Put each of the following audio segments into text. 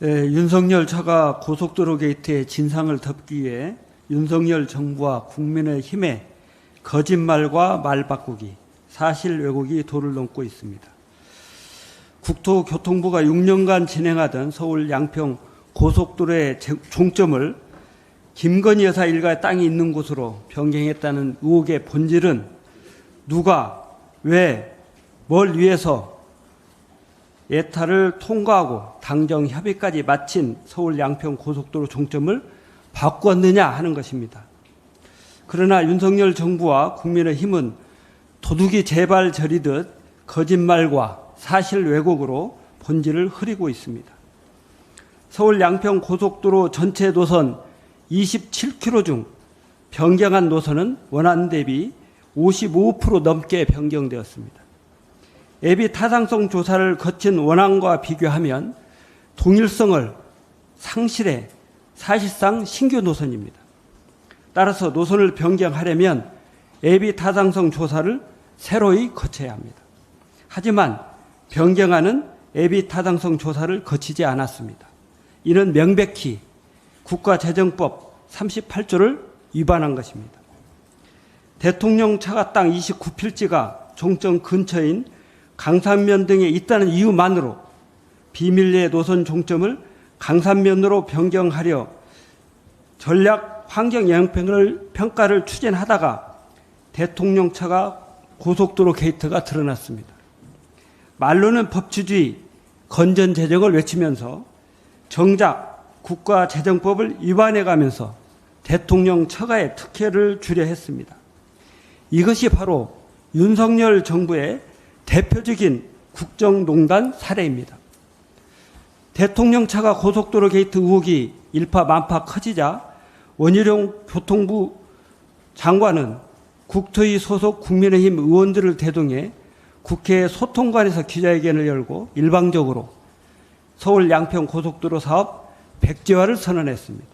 윤석열 처가 고속도로 게이트의 진상을 덮기 위해 윤석열 정부와 국민의힘의 거짓말과 말 바꾸기, 사실 왜곡이 도를 넘고 있습니다. 국토교통부가 6년간 진행하던 서울 양평 고속도로의 종점을 김건희 여사 일가의 땅이 있는 곳으로 변경했다는 의혹의 본질은 누가, 왜, 뭘 위해서 예타를 통과하고 당정 협의까지 마친 서울 양평 고속도로 종점을 바꿨느냐 하는 것입니다. 그러나 윤석열 정부와 국민의힘은 도둑이 제발 저리듯 거짓말과 사실 왜곡으로 본질을 흐리고 있습니다. 서울 양평 고속도로 전체 노선 27km 중 변경한 노선은 원안 대비 55% 넘게 변경되었습니다. 예비 타당성 조사를 거친 원안과 비교하면 동일성을 상실해 사실상 신규 노선입니다. 따라서 노선을 변경하려면 예비 타당성 조사를 새로이 거쳐야 합니다. 하지만 변경안은 예비 타당성 조사를 거치지 않았습니다. 이는 명백히 국가재정법 38조를 위반한 것입니다. 대통령 처가 땅 29필지가 종점 근처인 강산면 등에 있다는 이유만으로 비밀리에 노선 종점을 강산면으로 변경하려 전략 환경 영향 평가를 추진하다가 대통령 처가 고속도로 게이트가 드러났습니다. 말로는 법치주의, 건전재정을 외치면서 정작 국가재정법을 위반해가면서 대통령 처가의 특혜를 주려 했습니다. 이것이 바로 윤석열 정부의 대표적인 국정농단 사례입니다. 대통령 처가 고속도로 게이트 의혹이 일파만파 커지자 원희룡 교통부 장관은 국토위 소속 국민의힘 의원들을 대동해 국회 소통관에서 기자회견을 열고 일방적으로 서울 양평 고속도로 사업 백지화를 선언했습니다.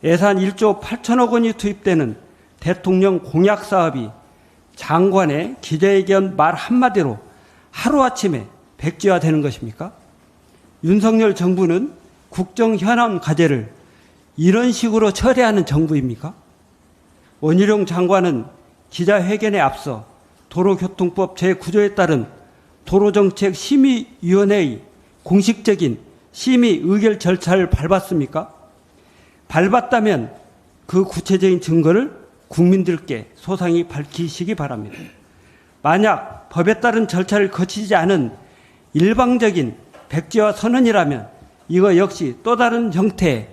예산 1조 8천억 원이 투입되는 대통령 공약 사업이 장관의 기자회견 말 한마디로 하루아침에 백지화되는 것입니까? 윤석열 정부는 국정 현안 과제를 이런 식으로 처리하는 정부입니까? 원희룡 장관은 기자회견에 앞서 도로교통법 제9조에 따른 도로정책심의위원회의 공식적인 심의 의결 절차를 밟았습니까? 밟았다면 그 구체적인 증거를 국민들께 소상히 밝히시기 바랍니다. 만약 법에 따른 절차를 거치지 않은 일방적인 백지화 선언이라면 이거 역시 또 다른 형태의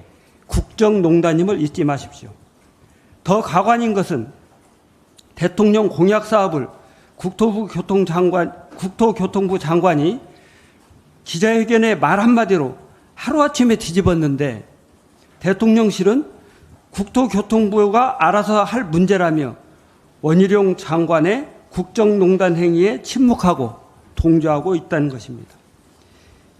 국정농단임을 잊지 마십시오. 더 가관인 것은 대통령 공약 사업을 국토교통부 장관이 기자회견에 말 한마디로 하루아침에 뒤집었는데 대통령실은 국토교통부가 알아서 할 문제라며 원희룡 장관의 국정농단 행위에 침묵하고 동조하고 있다는 것입니다.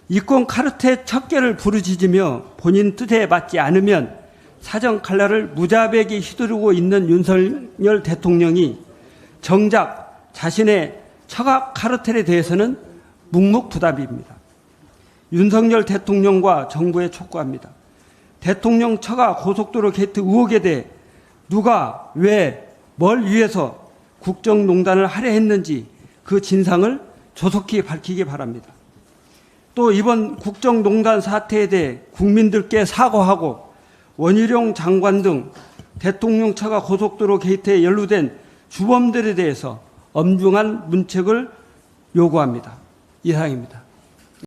이권 카르텔 척결을 부르짖으며 본인 뜻에 맞지 않으면 사정 칼날을 무자비하게 휘두르고 있는 윤석열 대통령이 정작 자신의 처가 카르텔에 대해서는 묵묵부답입니다. 윤석열 대통령과 정부에 촉구합니다. 대통령 처가 고속도로 게이트 의혹에 대해 누가, 왜, 뭘 위해서 국정농단을 하려 했는지 그 진상을 조속히 밝히기 바랍니다. 또 이번 국정농단 사태에 대해 국민들께 사과하고 원희룡 장관 등 대통령 처가 고속도로 게이트에 연루된 주범들에 대해서 엄중한 문책을 요구합니다. 이상입니다.